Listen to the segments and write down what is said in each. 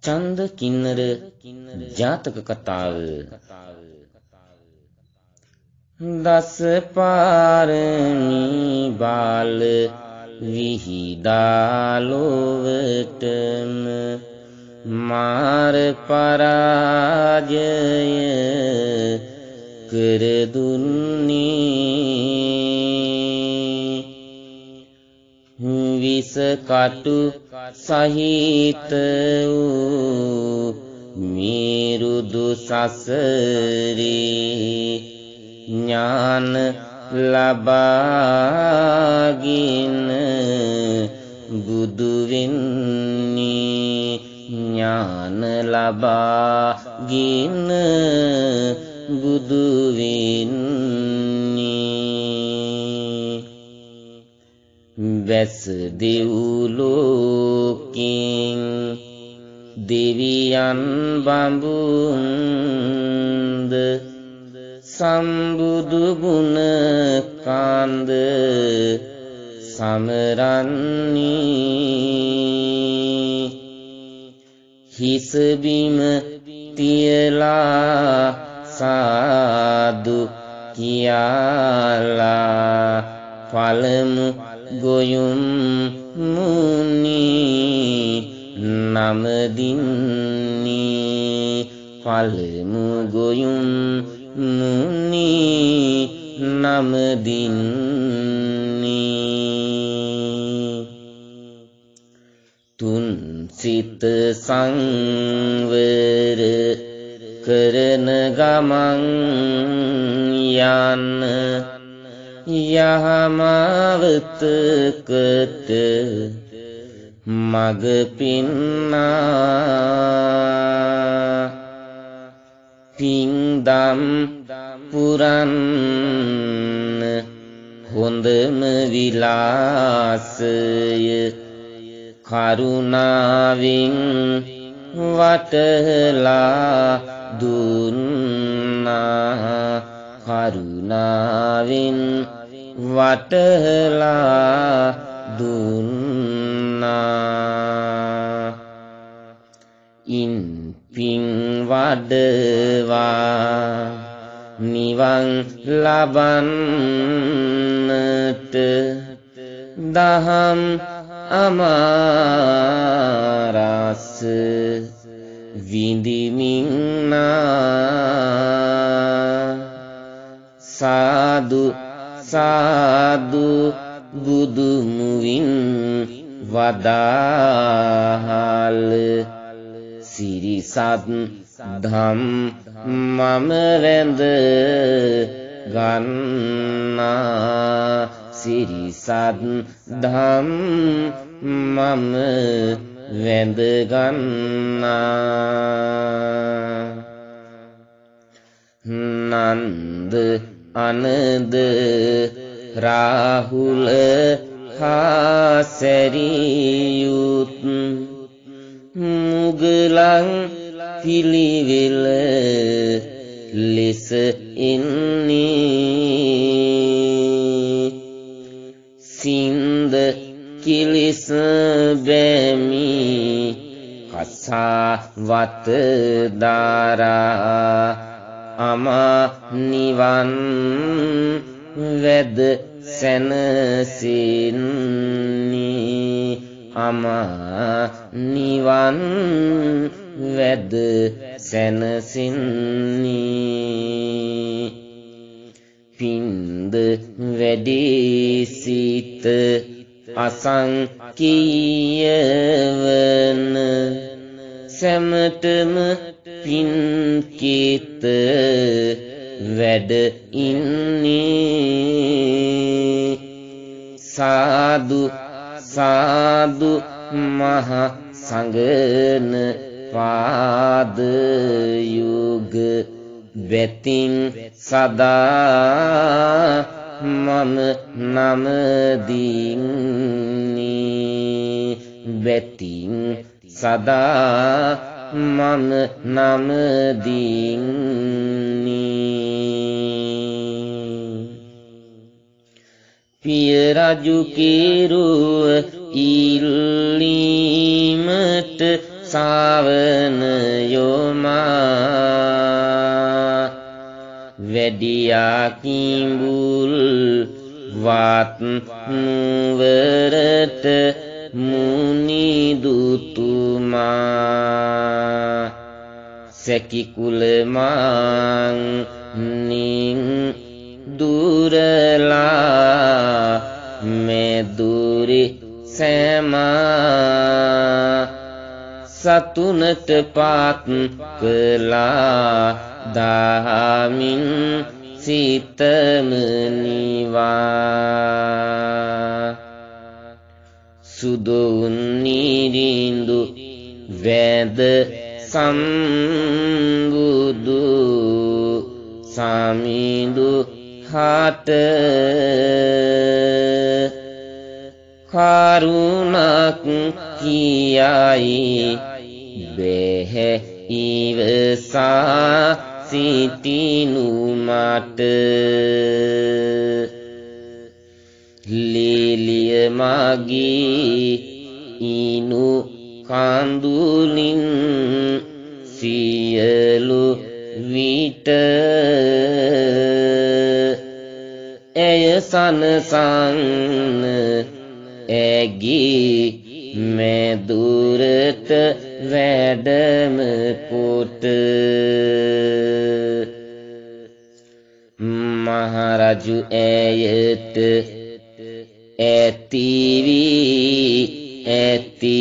චන්ද කින්නර ජාතක කතාව දස පාරමී බාල විහිදාලොවටම මාර පරාජය කර දුන්නේ විස කටු සහිත වූ මිරුදු සසරේ ඥාන ලබාගෙන බුදු වෙන්නේ ඥාන ලබාගෙන බුදු වෙන්නේ වැස දෙව්ලෝකින් දෙවියන් බඹුන්ද සම්බුදු ගුණ කාන්ද සමරන්නේ හිස බිම තියලා සාදු කියාලා පළමු ගොයුම් මුනි නමදින්නේ පළමු ගොයුම් මුනි නමදින්නේ තුන් සිත සංවර කරන ගමන් යන්න යහමවතකට මග පින්නා පින්දම් පුරන්න හොඳම විලාසය කරුණාවෙන් වටලා දුන්නා කරුණාවෙන් වටලා දුන්නා ඉන් පින් වඩවා නිවන් ලබන්නට දහම් අමාරස විඳිමින්නා සාදු සාදු බුදුමුවින් වදාහල් සිරිසත් ධම් මම වැඳ ගන්නා සිරිසත් ධම් මම වැඳ ගන්නා නන්ද අනද රාහුල හා සැරියුත් මුගලන් පිළිවෙල ලෙස ඉන්නේ සින්ද කිලිස බැමි කසාවත දාරා අමා නිවන් වැද සැනසෙන්නේ අමා නිවන් වැද සැනසෙන්නේ පින්ද වැඩි සිත අසංකීයවන සැමටම පින් කීත වැඩ ඉන්නේ සාදු සාදු මහ සංගන පාද යුග වෙතින් සදා මම නමදින්නේ වෙතින් සදා මම නමදින්නේ පිය රජු කිරුව ඉල්ලීමට සාවන යොමා වැඩියා කිඹුල් වත් නුවරට මුනිදුතුමා සැකිකුල මං දුරලා මෙදුරි සෑමා සතුනට පාත් කළා දහමින් සිතම නිවා සුදුන් නිරිඳු වැද සම්බුදු සමිඳු හට කරුණක් කියයි බෙහෙ ඉවසා සිටිනු මට ලීලිය මගී ඉනු කඳුලින් සියලු විට එය සනසන්න ඇගී මෙදුරට වැඩම කොට මහරජු ඇයට ඇතිවී ඇති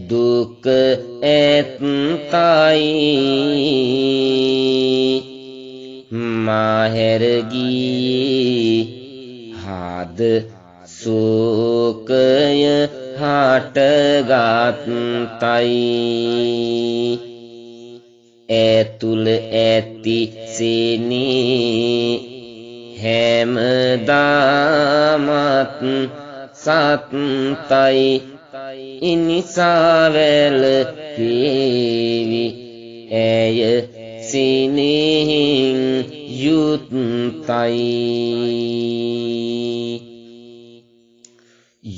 දුක ඇත්තයි මාහැරගී හද සෝකය හටගත්තයි ඇතුළ ඇති සිනී හැමදාමත් සත්තයි ඉනිසාවැල පේවි ඇය සිනහින් යුත්තයි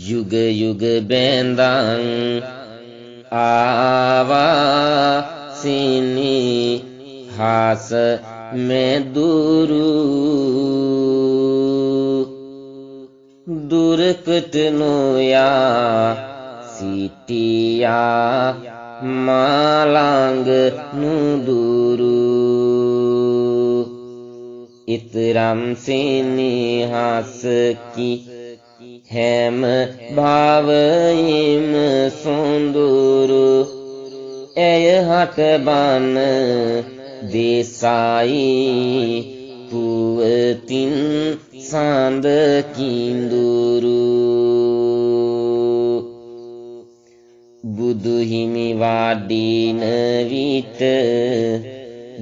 යුග යුග බැඳන් ආවා සිනී හාස මෙදුරු දුරකට නොයා සිටියා මාළඟ නුදුරු ඉතරම් සෙනෙහසකි හැම භවයෙම සොඳුරු ඇය හටබන දෙසයි පුවතින් සඳ කිඳුරු බුදුහිමි වඩින විට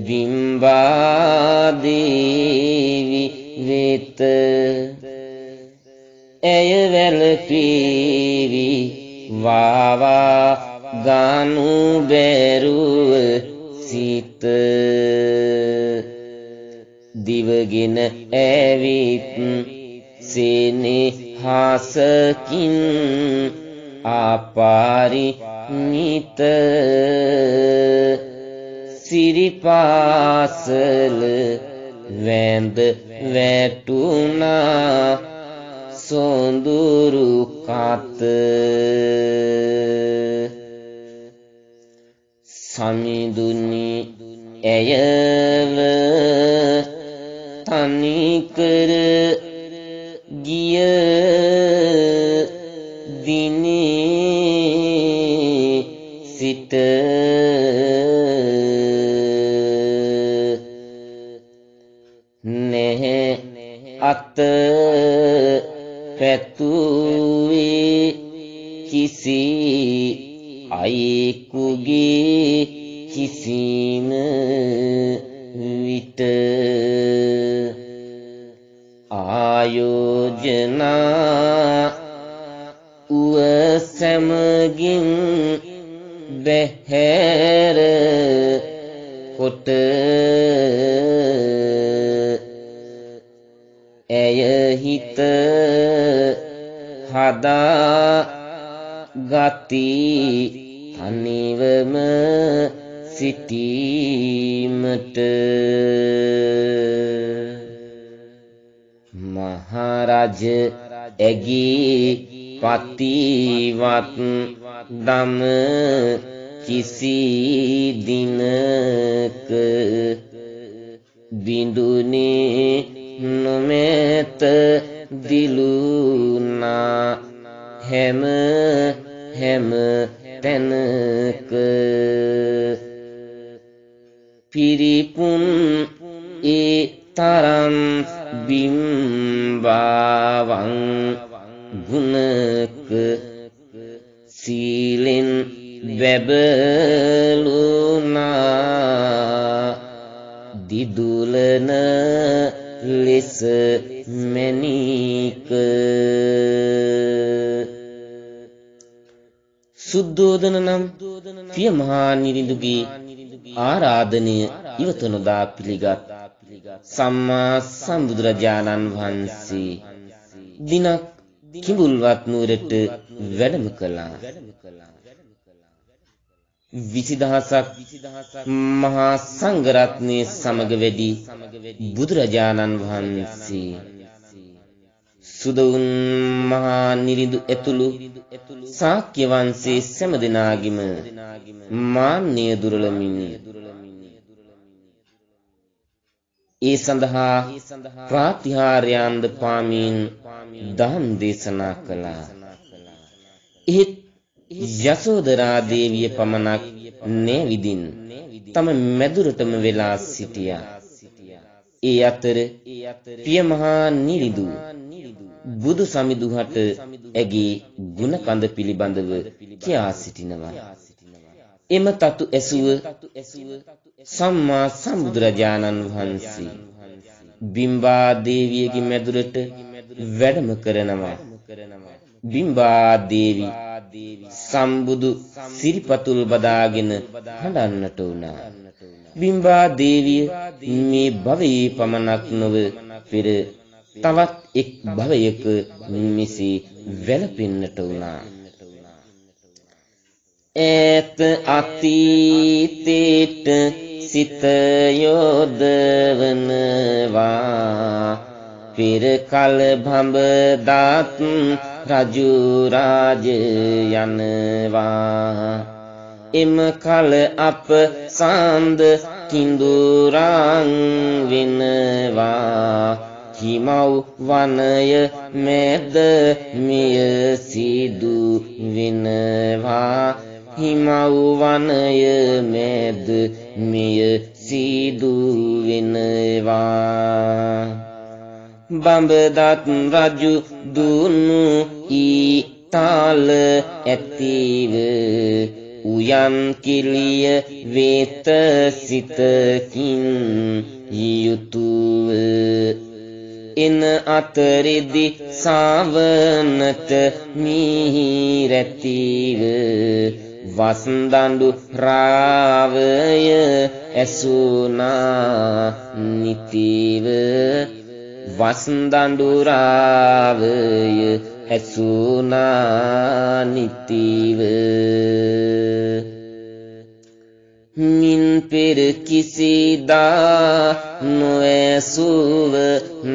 බිම්බාදේවි වෙත ඇය වැළපීවි වාවා ගනු බැරුව සිත දිවගෙන ඇවිත් සෙනෙහසකින් ආපාරිමිත සිරිපාසල වැඳ වැටුණා සොඳුරු කත සමිඳුනි ඇයව තනිකර ගිය දිනේ සිට නැහැ අත පැතුවේ කිසි අයෙකුගේ කිසිම විට ආයෝජනා උවසැමගින් බැහැර කොට ඇය හිත හදා ගති තනිවම සිටීමට මහරජ ඇගේ පතිවත් දම කිසි දිනක බිඳුනේ නොමෙත දිලුනා හැම තැනක පිරිපුන් ඒ තරම් බිම්බාවන් ගුණක සීලෙන් බැබළුණා දිදුලන ලෙස මැණික සුද්ධෝදන නම් පිය මහා නිරිඳුගේ ආරාධනය ඉවත නොදා පිළිගත් සම්මා සම්බුදුරජාණන් වහන්සේ දිනක් කිඹුල්වත් නුවරට වැඩම කළා. 20000ක් මහා සංඝරත්නයේ සමග වැඩි බුදුරජාණන් වහන්සේ සුදවුන් මහා නිරිඳු ඇතුළු ශාක්‍ය වංශයේ සෑම දෙනාගේම මාන්නය දුරලමින් ඒ සඳහා ප්‍රාතිහාර්යන්ද පාමින් දහම් දේශනා කළා. එහෙත් යසෝදරා දේවිය පමණක් නෑවිදින් තම මැදුරටම වෙලා සිටියා. ඒ අතර පිය මහා නිරිඳු බුදු සමිඳුහට ඇගේ ගුණ කඳ පිළිබඳව කියා සිටිනවා. එම තතු ඇසුව සම්මා සම්බුදුරජාණන් වහන්සේ බිම්බා දේවියගේ මැදුරට වැඩම කරනවා. බිම්බා දේවි සම්බුදු සිරිපතුල් බදාගෙන හඬන්නට වුණා. බිම්බා දේවිය මේ භවයේ පමණක් නොව පෙර තවත් එක් භවයක මිසී වැළපෙන්නට වුණා. ඒත අතීතේට සිත යොදවනවා පෙර කල භඹ දාත් රජු රාජ යනවා එම කල අප සාන්ද කිඳුරන් වෙනවා හිමව් වනය මැද මෙය සිදු වෙනවා හිමව් වනය මැද මෙය සිදු වෙනවා බඹදත් රජු දුන්නු ඊතාල ඇතිව උයන් කිලිය වේත සිතකින් යුතුව එන අතරෙදි සාවනත මිහිරැතිව වස්දඬු රාවය ඇසුනා නිතිව වස්දඬු රාවය ඇසුනා නිතිව මින් පෙර කිසිදා නොඇසුව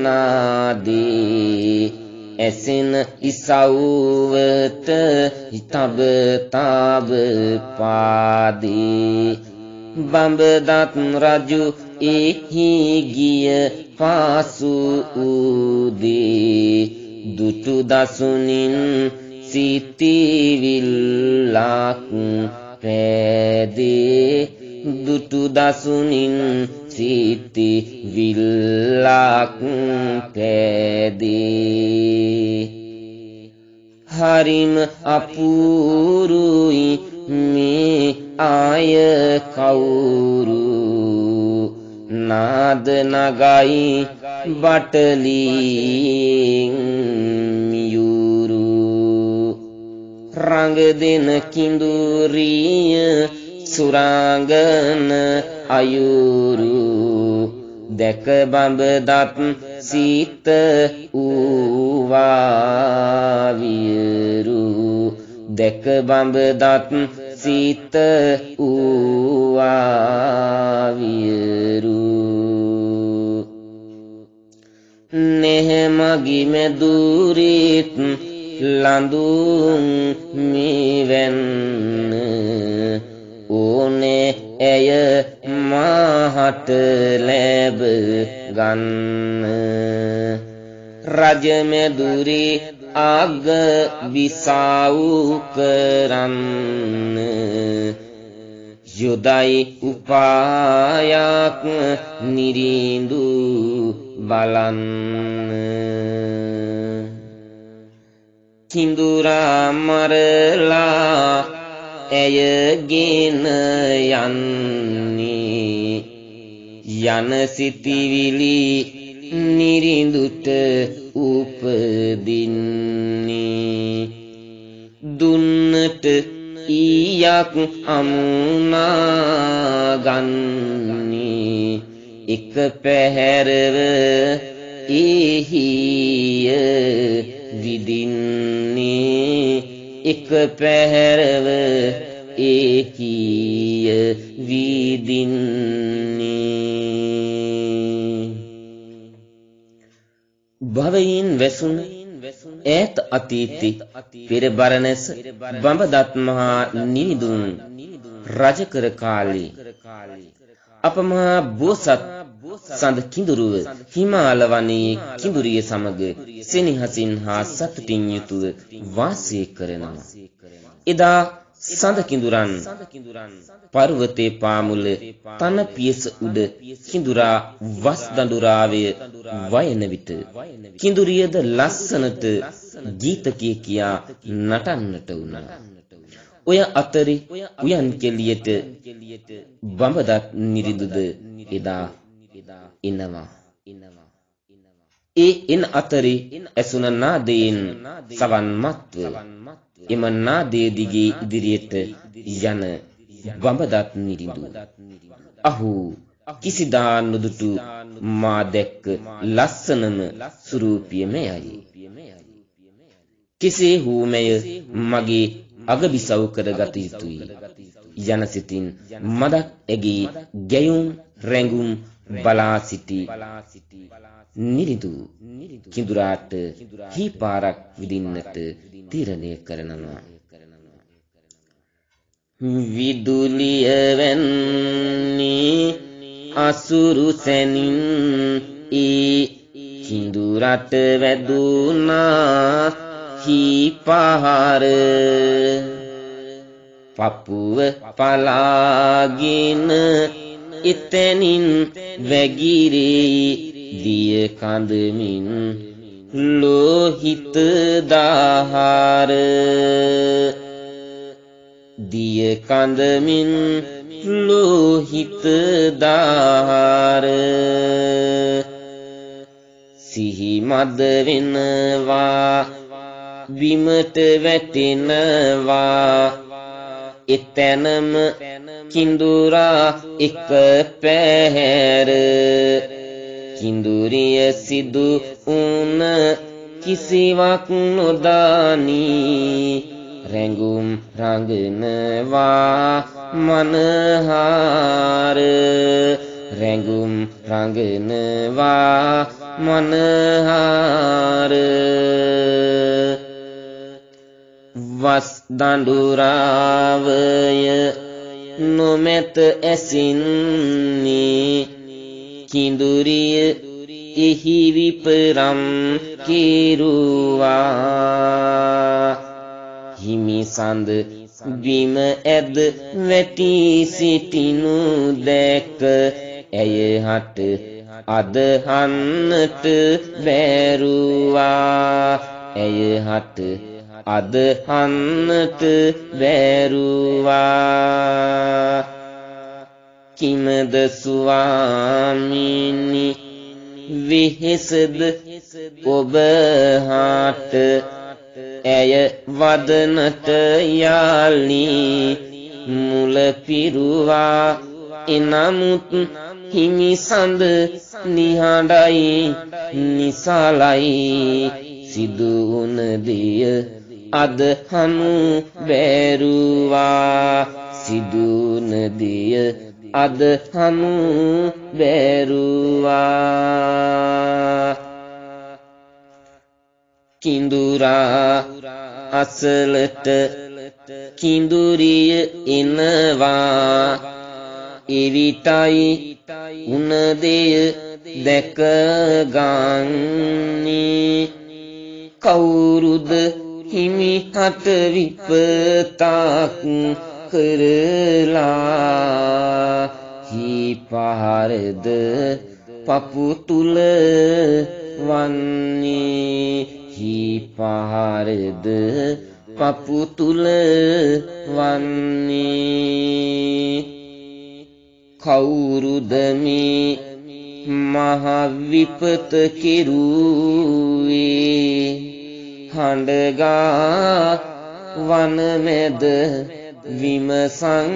නාදී ඇසෙන ඉසව්වට තබ පාදී බඹදත් රජු එහි ගිය පාසු උදී දුටු දසුනින් සිටිවිල්ලක් පෑදී දුටු දසුනින් සිටිවිල්ලක් පෑදී හරිම අපූරුයි මේ ආය කවුරු නාද නගයි බටලින් මියුරු රංග දෙන කිඳුරිය සුරාංගන අයුරු දැක බඹදත් සීත ඌවා වියරු දැක බඹදත් සිත ඌවා වියරු නෙහ මගි මෙදුරිත් ලඳුන් මිවෙන්න ඕනේ ඇය මාහට ලැබ ගන්න රජ මෙදුරි අග විසව් කරන්න යොදයි උපායක් නිරිඳු බලන්න කිඳුරා මරලා ඇයගෙන යන්නේ යන සිටිවිලි නිරිඳුට උපදින්නේ දුන්නට ඊයක් අමුණා ගන්නේ එක පැහැරව එහිය විදින්නේ එක පැහැරව එහිය විදින්නේ භවයින් වැසුන ඈත අතීතේ පෙර බරණැස බඹදත් මහා නිරිඳුන් රජකර කාලේ අප මහා බෝසත් සඳ කිඳුරුව හිමාල වනයේ කිඳුරිය සමග සෙනෙහසින් හා සතුටින් යුතුව වාසය කරනවා. එදා සඳ කිඳුරන් පර්වතේ පාමුල තන පියස උඩ කිඳුරා වස් දඬුරාවය වයන විට කිඳුරියද ලස්සනට ගීත කියා නටන්නට වුණා. ඔය අතරේ උයන් කෙලියට බඹදත් නිරිඳුද එදා එනවා. ඒ එන අතරේ ඇසුන නාදයෙන් සවන් මත්ව එම නාදයේ දිගේ ඉදිරියට යන බඹදත් නිරිඳු අහු කිසිදා නොදුටු මා දැක්ක ලස්සනම සුරූපිය මෙයයි. කෙසේ හෝ මෙය මගේ අගබිසව් කරගත යුතුයි යන සිතින් මදක් ඇගේ ගැයුම් රැඟුම් බලා සිටි නිරිඳු කිඳුරාට හීපාරක් විදින්නට තීරණය කරනවා. විදුලිය වැන්නී අසුරු සැනින් ඒ කිඳුරට වැදුනා හීපාර පපුව පලාගෙන එතනින් වැගිරේ දිය කඳමින් ලෝහිත දාහාර දිය කඳමින් ලෝහිත දාහාර සිහි මද වෙනවා විමට වැටෙනවා එතැනම කිඳුරා එක පැහැර කිඳුරිය සිදු උන කිසිවක් නොදානී රැඟුම් රඟනවා මනහාර රැඟුම් රඟනවා මනහාර වස් දඬුරාවය නොමැත ඇසින්නේ කිඳුරිය එහි විපරම් කෙරුවා හිමි සඳ බිම ඇද වැටි සිටිනු දැක ඇය හට අදහන්නට බැරුවා ඇය හට අදහන්නට බැරුවා කිමද ස්වාමීනි විහෙසද ඔබ හාට ඇය වදනට යාළි මුල පිරුවා එනමුත් හිමි සඳ නිහඬයි නිසලයි සිදුවන දෙය අදහනු බැරුවා සිදුන දිය අද හමු බැරුවා කිඳුරා අසලට කිඳුරිය එනවා එවිටයි උන දෙය දැක ගන්නේ කවුරුද හිමිහට විපතක් කරලා හිපහරද පපු තුල වන්නේ හිපහරද පපු තුල වන්නේ කවුරුද මේ මහ විපත කෙරුවේ හඬගා වනමෙද විමසන්නේ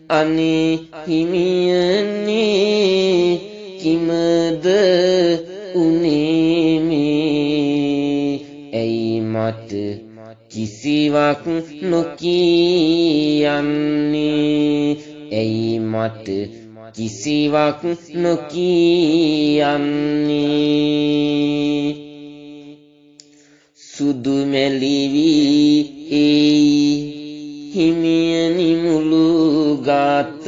අනේ හිමියනේ කිමද උනේ මේ ඇයි මට කිසිවක් නොකියන්නේ ඇයි මට කිසිවක් නොකියන්නේ සුදු මෙලිවි හිමියනි මුළු ගාත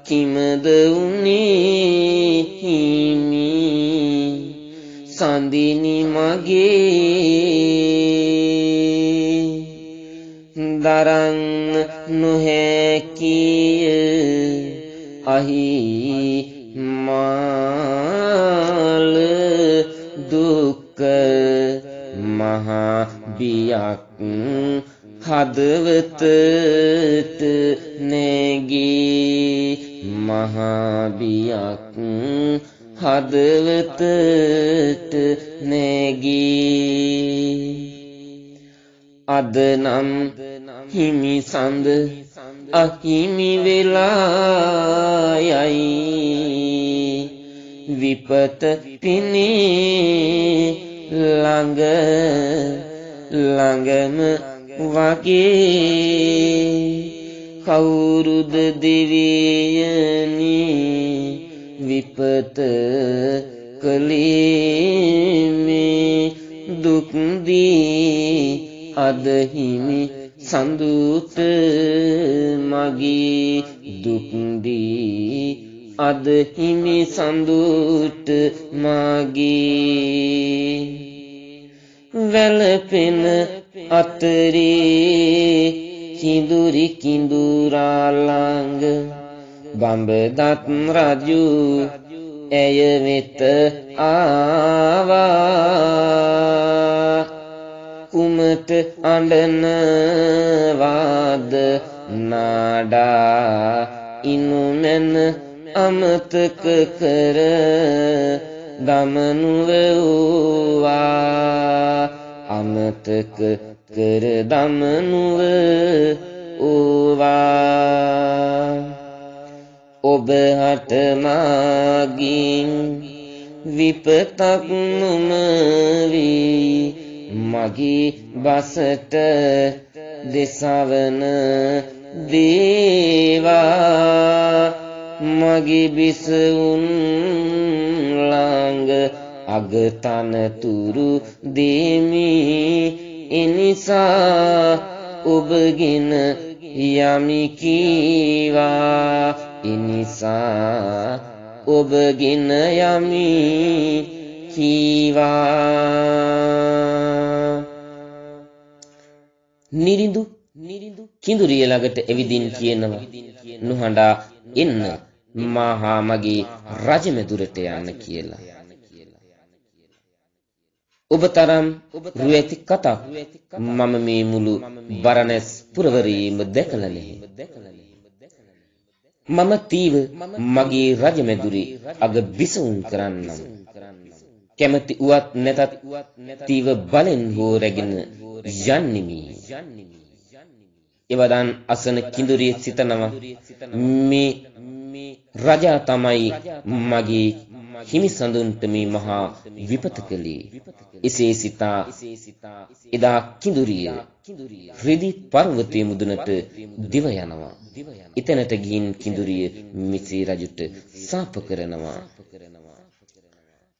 කිමද උනේ හිමි සඳිනි මගේ දරන්න නොහැකිය අහි මාල දුක මහා බියක් හදවතට නැගී මහා බියක් හදවතට නැගී අද නම් හිමි සඳ අහිමි වෙලා යයි විපත පිනේ ළඟ ළඟම වගේ කවුරුද දෙවියනි විපත කලේ මේ දුක් දී අද හිමි සඳුට මගේ දුක් දී අද හිමි සඳුට මගේ වැළපෙන අතරේ කිඳුරි කිඳුරා ළඟ බඹදත් රජු ඇය වෙත ආවා කුමට අඬනවාද නාඩා ඉනුමෙන් අමතක කර දමනුවවා අමතක කර දමනුවවා ඔබ හට මාගින් විපතක් නොමවී මගේ බසට දෙසවන දේවා මගේ බිසවුන් ළඟ අගතනතුරු දෙමි එනිසා ඔබගෙන යමි කීවා එනිසා ඔබගෙන යමි කීවා නිරිඳු කිඳුරිය ළඟට එවිදින් කියනවා නොහඬා එන්න මහා මගේ රජමෙදුරට යන්න කියලා ඔබ තරම් රු ඇති කතා මම මේ මුළු බරණැස් පුරවරීම දැකලා නැහැ මම තීව මගේ රජමෙදුරේ අග බිසවුන් කරන්නම් කැමැති උවත් නැතත් තීව බලෙන් හෝ රැගෙන යන්නෙමි එවදන් අසන කිඳුරිය සිතනවා මේ රජා තමයි මගේ හිමි සඳුන්ට මේ මහා විපත කළේ. එසේ සිතා එදා කිඳුරිය රිදි පර්වතයේ මුදුනට දිව යනවා. එතනට ගිහින් කිඳුරිය මිසී රජුට සාප කරනවා.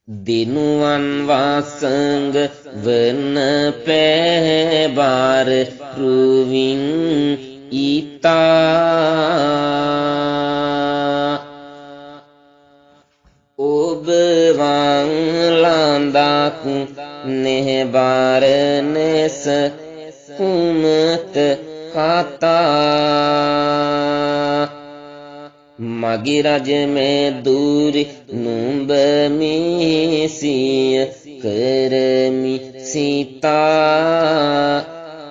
දිනුවන් වාසංග වන පෑබාර රුවින් ඊතා ඔබ වංලන්දක් නෙහබාර නැස කුමත කතා මගේ රජ මේ දුරි නුඹ මිසිය කරමි සිතා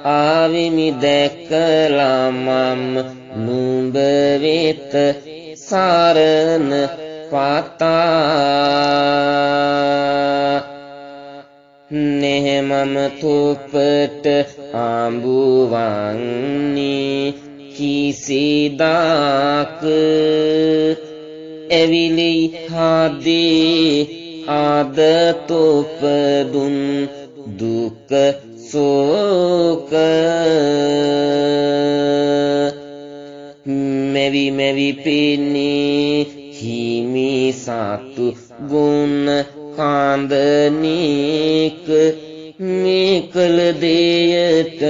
ආවිමි දැකලා මම නුඹ වෙත සරණ පාතා නෙහමම තුපට ආඹුවන්නේ කිසිදාක එවිලි හදේ ආද තුපදුන් දුක සෝක මෙවි මෙවි පින්නේ හිමි සතු ගුණ කාන්දනික මේකල දෙයට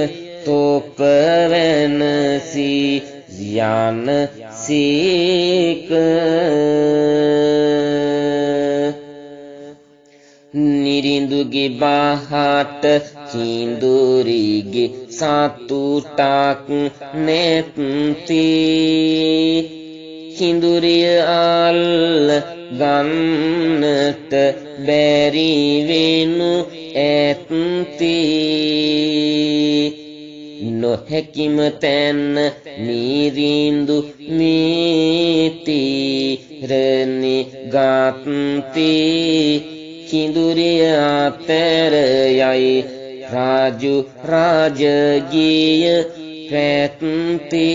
තොප වෙනසි යන සීක නිරිඳුගේ බහට කිඳුරිගේ සතුටක් නැති කිඳුරිය අල්ල ගන්නට බැරි වෙනු ඇත්ති නොහැකිම තැන නිරිඳු මීති රනි ගාත්ති කිඳුරිය අතර යයි රාජු රාජගිය පැත්ති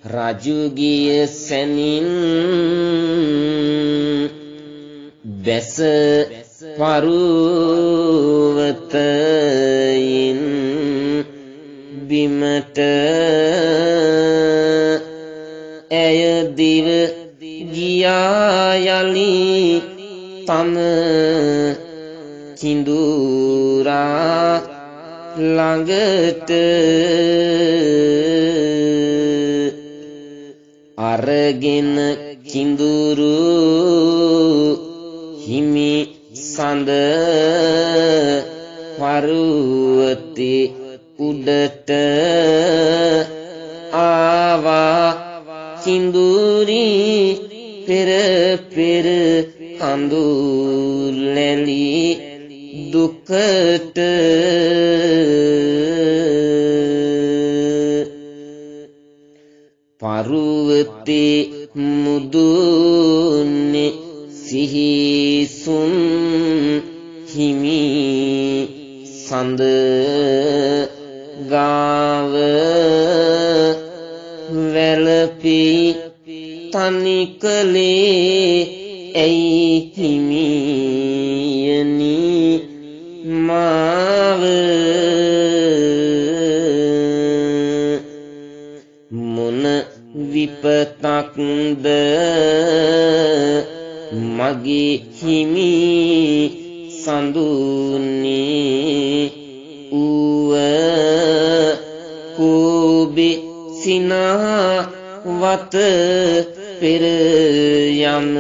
රාජුගිය සැනින් බැස පරුවතයින් බිමට ඇය දිව ගියා යලි තම කිඳුරා ළඟට අරගෙන කිඳුරු හිමි සඳ පරුවතේ උඩට ආවා කිඳුරි පෙර පෙර කඳුලැලි දුකට පරුවතේ මුදුනේ සිහිසුන් හිමි සඳ ගාව වැළපි තනිකලේ ඇයි හිමියනි මාව මොන විපතක්ද මගේ හිමි සඳුනේ ඌව කුබි සිනා වත පෙර යම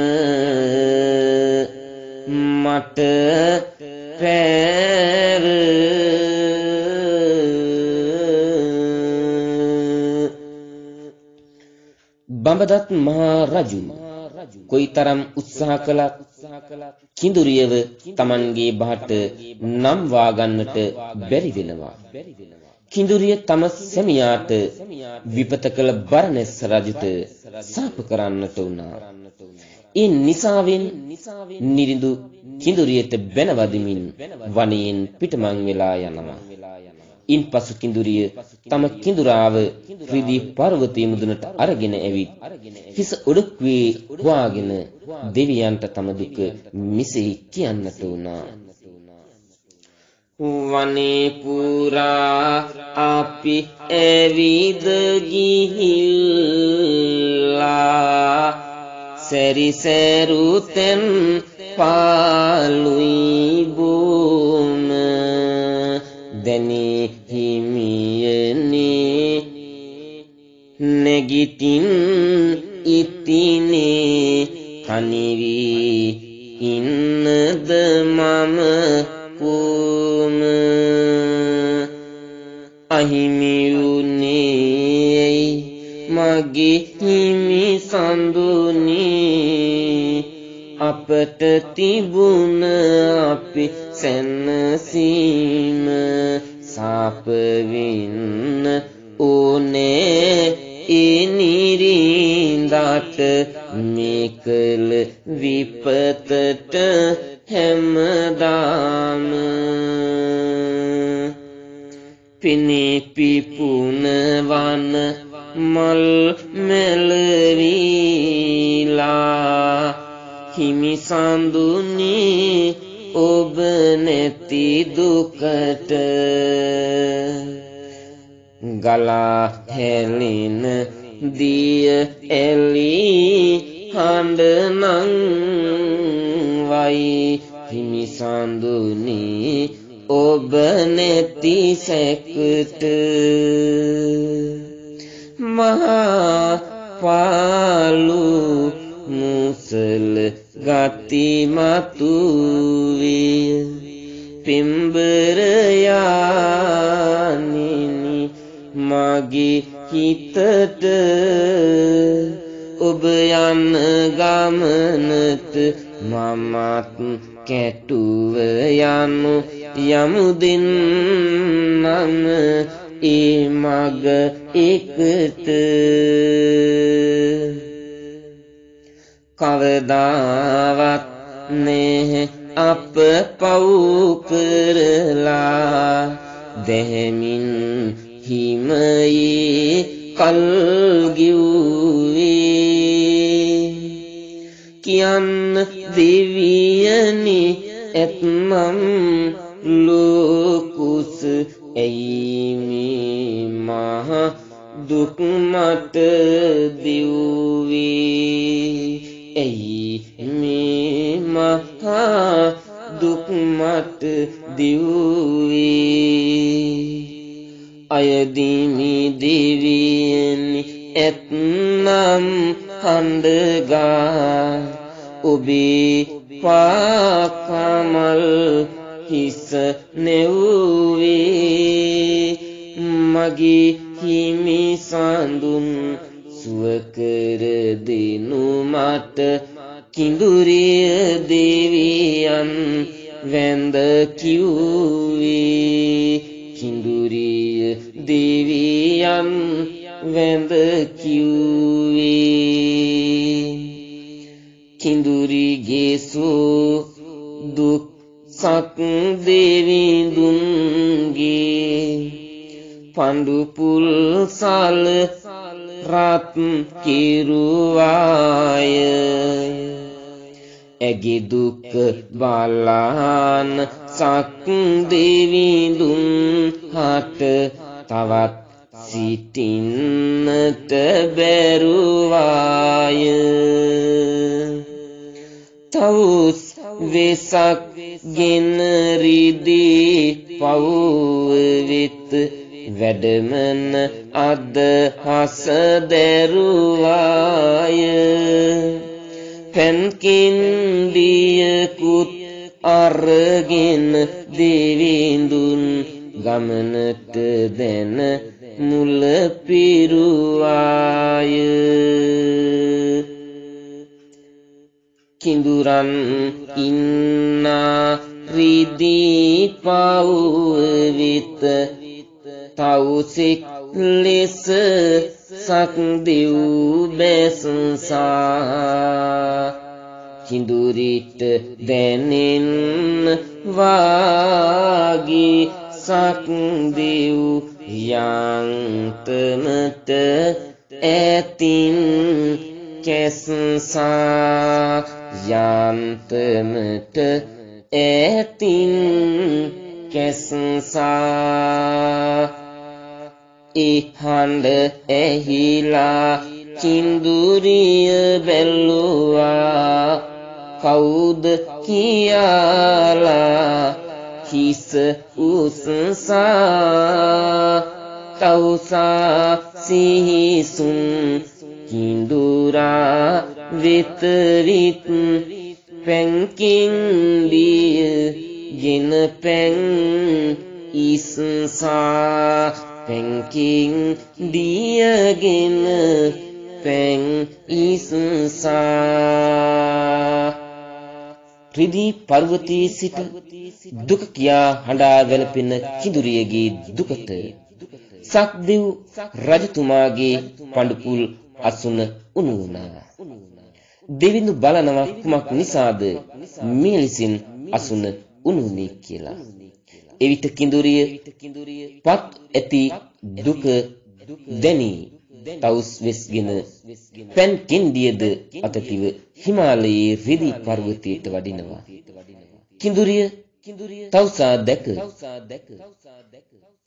මට පැර බඹදත් මහ රජු කොයිතරම් උත්සාහ කළත් කිඳුරියව Tamanගේ බහට නම් වාගන්නට බැරි වෙනවා. කිඳුරිය තම සැමියාට විපත කළ බරණැස් රජුට සාප කරන්නට වුණා. ඒ නිසාවෙන් නිරිඳු කිඳුරියට බැන වදිමින් වනයෙන් පිටමං වෙලා යනවා. ඉන්පසු කිඳුරිය තම කිඳුරාව රිදී පර්වතයේ මුදුනට අරගෙන ඇවිත් හිස ඔඩොක්වේ හොයාගෙන දෙවියන්ට තම දුක මිසෙහි කියන්නට වුණා. වනේ පුරා අපි ඇවිද ගිහිල්ලා සැරිසැරුතෙන් පාලුයි බොම දැනි හිමියනේ නැගිටින් ඉතිනේ කනිවි ඉන්නද මම කුම අහිමියුනේ මගේ හිමි සඳුනි අපට තිබුණ අපි සැනසීම සාප වෙන්න ඕනේ ඒ නිරින්දට මේකල විපතට හැමදාම පිනිපිපුන වන මල් මෙලවිලා හිමි සඳුනි ඔබ නැති දුකට ගලා හැලින දිය එලි හඬ නං වයි හිමි සඳුනි ඔබ නැති සැකට මහා පාලු මුසල ගති මතුවිය පිම්බර යානිනි මගේ හිතට ඔබ යන ගමනට මමත් කැටුව යනු යමු දෙන්නම ඒ මග එකට කවදාවත් නේ අප පව් කරලා දෙමින් හිමයේ කල් ගිව්වේ කියන්න දෙවියනි එත්නම් ලෝකුස ඇයි මේ මහ දුක් මට දිව්වේ ඇයි මේ මහ දුක් මට දිව්වේ අයදිමි දෙවියනි එත්නම් හඬගා ඔබේ පාකමල් හිස නෙව්වේ මගේ හිමි සඳුන් සුවකර දෙනු මට කිඳුරිය දෙවියන් වැඳ කිව්වේ කිඳුරිය දෙවියන් වැඳ කිව්වේ කිඳුරිගේ සෝ දුක් සක් දෙවිඳුන්ගේ පඬු පුල් සල රත් කිරුවාය ඇගේ දුක බලාන සක් දෙවිඳුන් හට තවත් සිටින්නට බැරුවාය තවුස් වෙසක් ගෙන රිදී පව් වෙත වැඩමන අදහස දැරුවාය පැන්කින්දියකුත් අරගෙන දෙවිඳුන් ගමනට දැන මුල පිරුවාය කිඳුරන් ඉන්නා රිදී පව් වෙත තවුසෙක් ලෙස සක් දෙව් බැසසා කිඳුරිට දැනෙන් වාගේ සක්දෙව් යන්තමට ඇතින් කැස්සා යන්තමට ඇතින් කැස්සා ඉහඬ ඇහිලා කිඳුරිය බැලුවා කවුද කියලා හිස උස්සා තවුසා සිහිසුන් කිඳුරා විතරිත් පැන්කින් දිය ගෙන පැන් ඉස්සා පැන්කින් දියගෙන පැන් ඉස්සා රිදී පර්වතී සිට දුක කියා හඬා වැළපෙන කිඳුරියගේ දුකට සක්දෙව් රජතුමාගේ පඬුපුල් අසුන උණු වුණා. දෙවිඳු බලනවා කුමක් නිසාද මේ ලෙසින් අසුන උණුනේ කියලා. එවිට කිඳුරිය පත් ඇති දුක දැනි තවුස් වෙස්ගෙන පැන් කෙන්ඩියද අතතිව හිමාලයේ රිදී පර්වතයට වඩිනවා. කිඳුරිය තවුසා දැක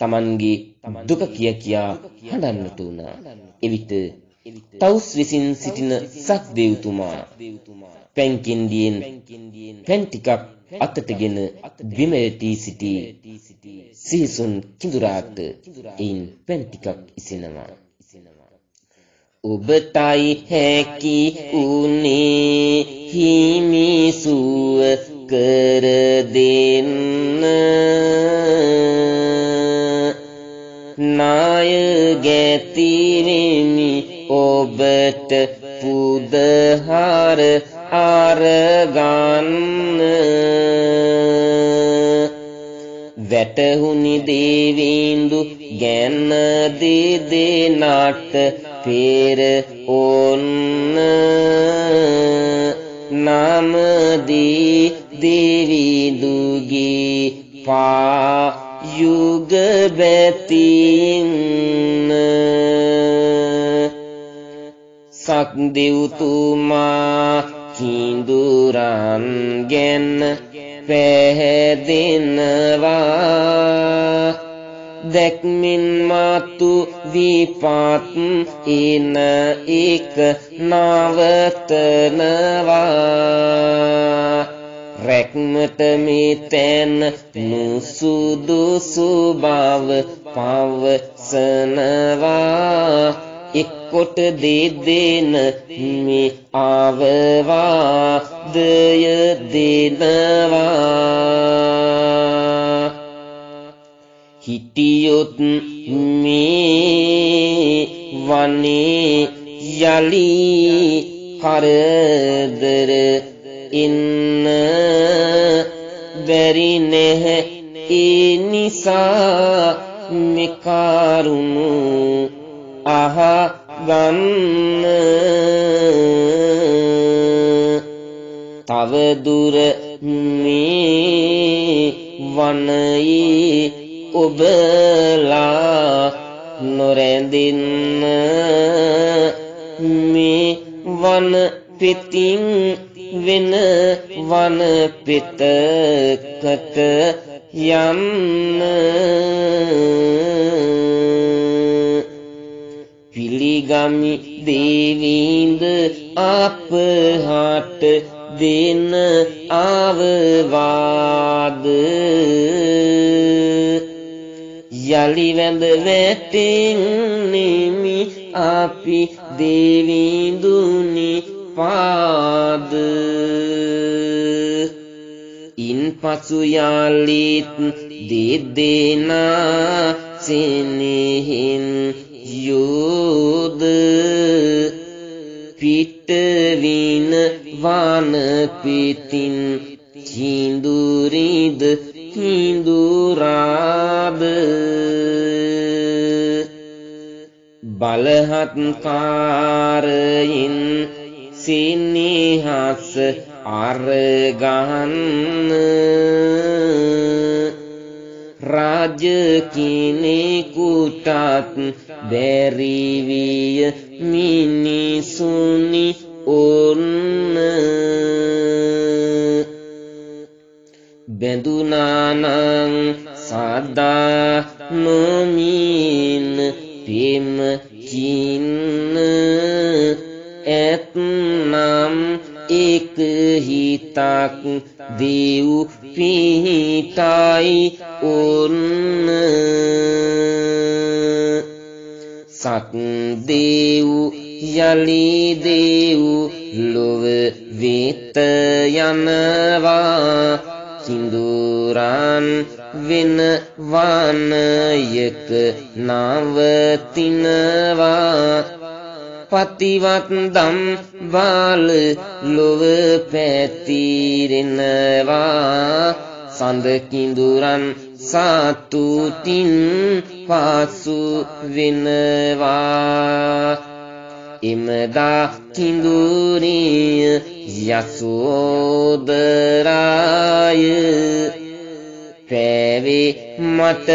තමන්ගේ දුක කියා හඬන්නට වුණා. එවිට තවුස් විසින් සිටින සක්දෙව්තුමා පැන් කෙන්ඩියෙන් පැන් ටිකක් අතටගෙන බිම වැටී සිටි සිහිසුන් කිඳුරාට එයින් පැන් ටිකක් ඉසෙනවා. ඔබටයි හැකි උනේ හිමිසුව කර දෙන්න නාය ගැතිවෙමි ඔබට පුදහර අරගන්න වැටහුනි දේවින්දු ගැන දෙදෙනාට පෙර ඔන්න නාමදී දේවිඳුගේ පා යුග බැතින් සක්දෙව්තුමා කිඳුරන් ගැන පැහැදෙනවා දැක්මින් මතු විපත් එන එක නවතනවා රැක්මට මෙතැන නුසුදුසු බව පවසනවා එක්කොට දෙදෙන මේ අවවාදය දෙනවා හිටියොත් මේ වනේ යලි කරදර ඉන්න බැරි නැහැ ඒ නිසා මේ කරුණු අහගන්න තව දුර මේ වනයේ ඔබලා නොරැඳින්න මේ වන පිටින් වෙන වන පිටකට යන්න පිළිගමි දේවින්ද අපහට දෙන අවවාද යලි වැඳ වැටෙන්නෙමි අපි දේවිඳුනි පාද ඉන්පසු යාලිත් දෙදෙනා සෙනෙහින් යෝද පිටවින වන පිටින් කිඳුරිද කිඳුරාද බලහත්කාරයින් සිනහස අරගන්න රාජ කෙනෙකුටත් බැරි විය මිනිසුනි ඔන්න බැඳුනානං සදා නොමින් පෙම කින්න ඇත්නම් එක හිතක් දෙව් පිහිටයි ඔන්න සක් දෙව් යලි දෙව් ලොව වෙත යනවා කිඳුරන් වෙන වනයක නවතිනවා පතිවත් දම් බාල ලොව පැතිරෙනවා සඳ කිඳුරන් සතුටින් පාසු වෙනවා එමදා කිඳුරිය යසෝදරාය පැවේ මට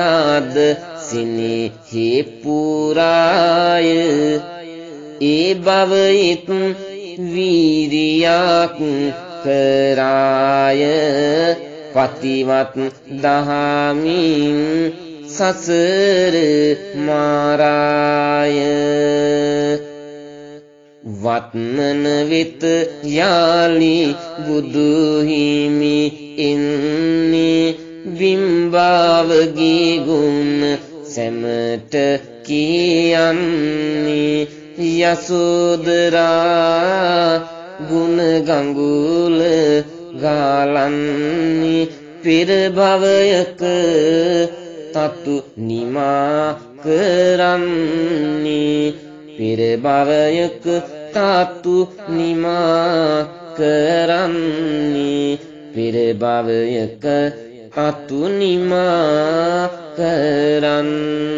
හද සිනෙහි පුරාය ඒ බවෙත් වීරියක් කරාය පතිවත් දහමින් සසර මාරාය වත්මන වෙත යාලි බුදු හිමි එන්නේ බිම්බාවගේ ගුණ සැමට කියන්නේ යසෝදරා ගුණ ගඟුල ගාලන්නේ පෙර භවයක තතු නිමා කරන්නේ පෙර භවයක තතු නිමා කරන්නේ පෙර භවයක තතු නිමා කරන්නේ